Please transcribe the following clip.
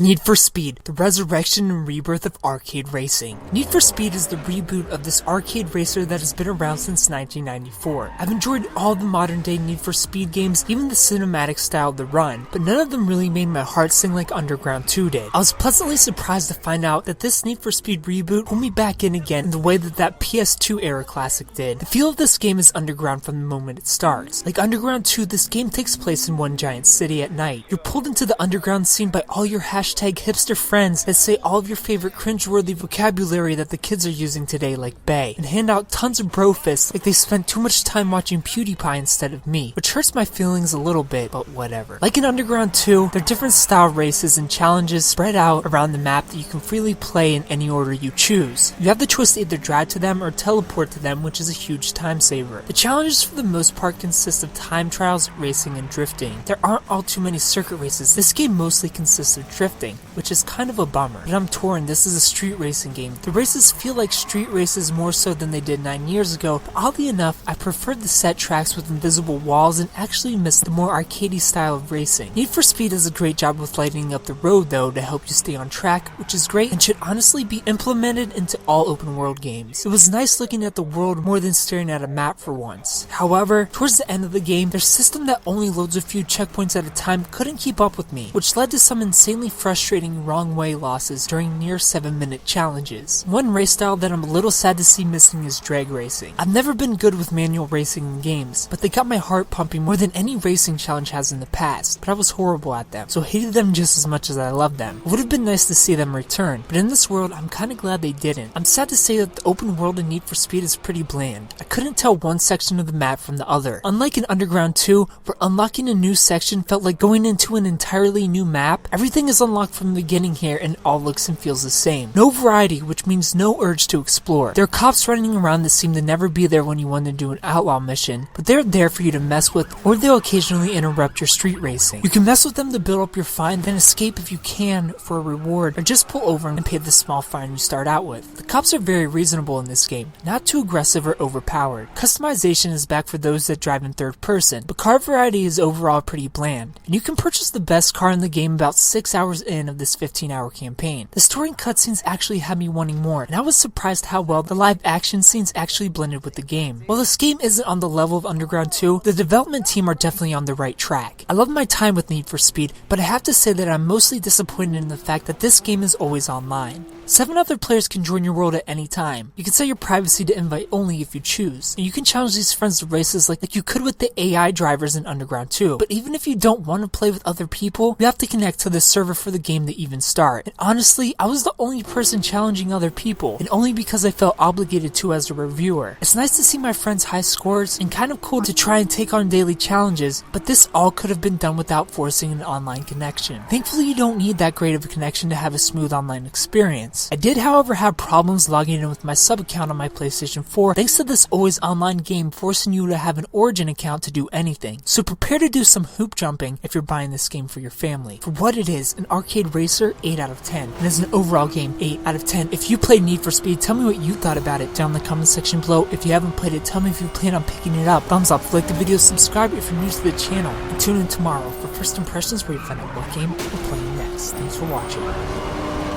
Need for Speed, the resurrection and rebirth of arcade racing. Need for Speed is the reboot of this arcade racer that has been around since 1994. I've enjoyed all the modern day Need for Speed games, even the cinematic style of the run, but none of them really made my heart sing like Underground 2 did. I was pleasantly surprised to find out that this Need for Speed reboot pulled me back in again in the way that PS2 era classic did. The feel of this game is Underground from the moment it starts. Like Underground 2, this game takes place in one giant city at night. You're pulled into the underground scene by all your #hipster friends that say all of your favorite cringeworthy vocabulary that the kids are using today, like bae, and hand out tons of bro fists like they spent too much time watching Pewdiepie instead of me, which hurts my feelings a little bit, but whatever. Like in Underground 2, there are different style races and challenges spread out around the map that you can freely play in any order you choose. You have the choice to either drive to them or teleport to them, which is a huge time saver. The challenges for the most part consist of time trials, racing, and drifting. There aren't all too many circuit races. This game mostly consists of drifting, which is kind of a bummer. But I'm torn, this is a street racing game. The races feel like street races more so than they did 9 years ago, but oddly enough, I preferred the set tracks with invisible walls and actually missed the more arcadey style of racing. Need for Speed does a great job with lightening up the road though to help you stay on track, which is great and should honestly be implemented into all open world games. It was nice looking at the world more than staring at a map for once. However, towards the end of the game, their system that only loads a few checkpoints at a time couldn't keep up with me, which led to some insanely frustrating wrong way losses during near 7-minute challenges. One race style that I'm a little sad to see missing is drag racing. I've never been good with manual racing in games, but they got my heart pumping more than any racing challenge has in the past, but I was horrible at them, so hated them just as much as I loved them. It would have been nice to see them return, but in this world, I'm kinda glad they didn't. I'm sad to say that the open world in Need for Speed is pretty bland. I couldn't tell one section of the map from the other. Unlike in Underground 2, where unlocking a new section felt like going into an entirely new map, everything is unlocked from the beginning here and it all looks and feels the same. No variety, which means no urge to explore. There are cops running around that seem to never be there when you want to do an outlaw mission, but they're there for you to mess with, or they'll occasionally interrupt your street racing. You can mess with them to build up your fine, then escape if you can for a reward, or just pull over and pay the small fine you start out with. The cops are very reasonable in this game, not too aggressive or overpowered. Customization is back for those that drive in third person, but car variety is overall pretty bland, and you can purchase the best car in the game about 6 hours in of this 15-hour campaign. The story and cutscenes actually had me wanting more, and I was surprised how well the live action scenes actually blended with the game. While this game isn't on the level of Underground 2, the development team are definitely on the right track. I love my time with Need for Speed, but I have to say that I'm mostly disappointed in the fact that this game is always online. 7 other players can join your world at any time. You can set your privacy to invite only if you choose, and you can challenge these friends to races like you could with the AI drivers in Underground 2. But even if you don't want to play with other people, you have to connect to the server for the game to even start. And honestly, I was the only person challenging other people, and only because I felt obligated to as a reviewer. It's nice to see my friends' high scores, and kind of cool to try and take on daily challenges, but this all could have been done without forcing an online connection. Thankfully, you don't need that great of a connection to have a smooth online experience. I did, however, have problems logging in with my sub account on my PlayStation 4 thanks to this always online game forcing you to have an Origin account to do anything. So prepare to do some hoop jumping if you're buying this game for your family. For what it is, an arcade racer, 8 out of 10. And as an overall game, 8 out of 10. If you played Need for Speed, tell me what you thought about it down in the comment section below. If you haven't played it, tell me if you plan on picking it up. Thumbs up, like the video, subscribe if you're new to the channel, and tune in tomorrow for first impressions where you find out what game we're playing next. Thanks for watching.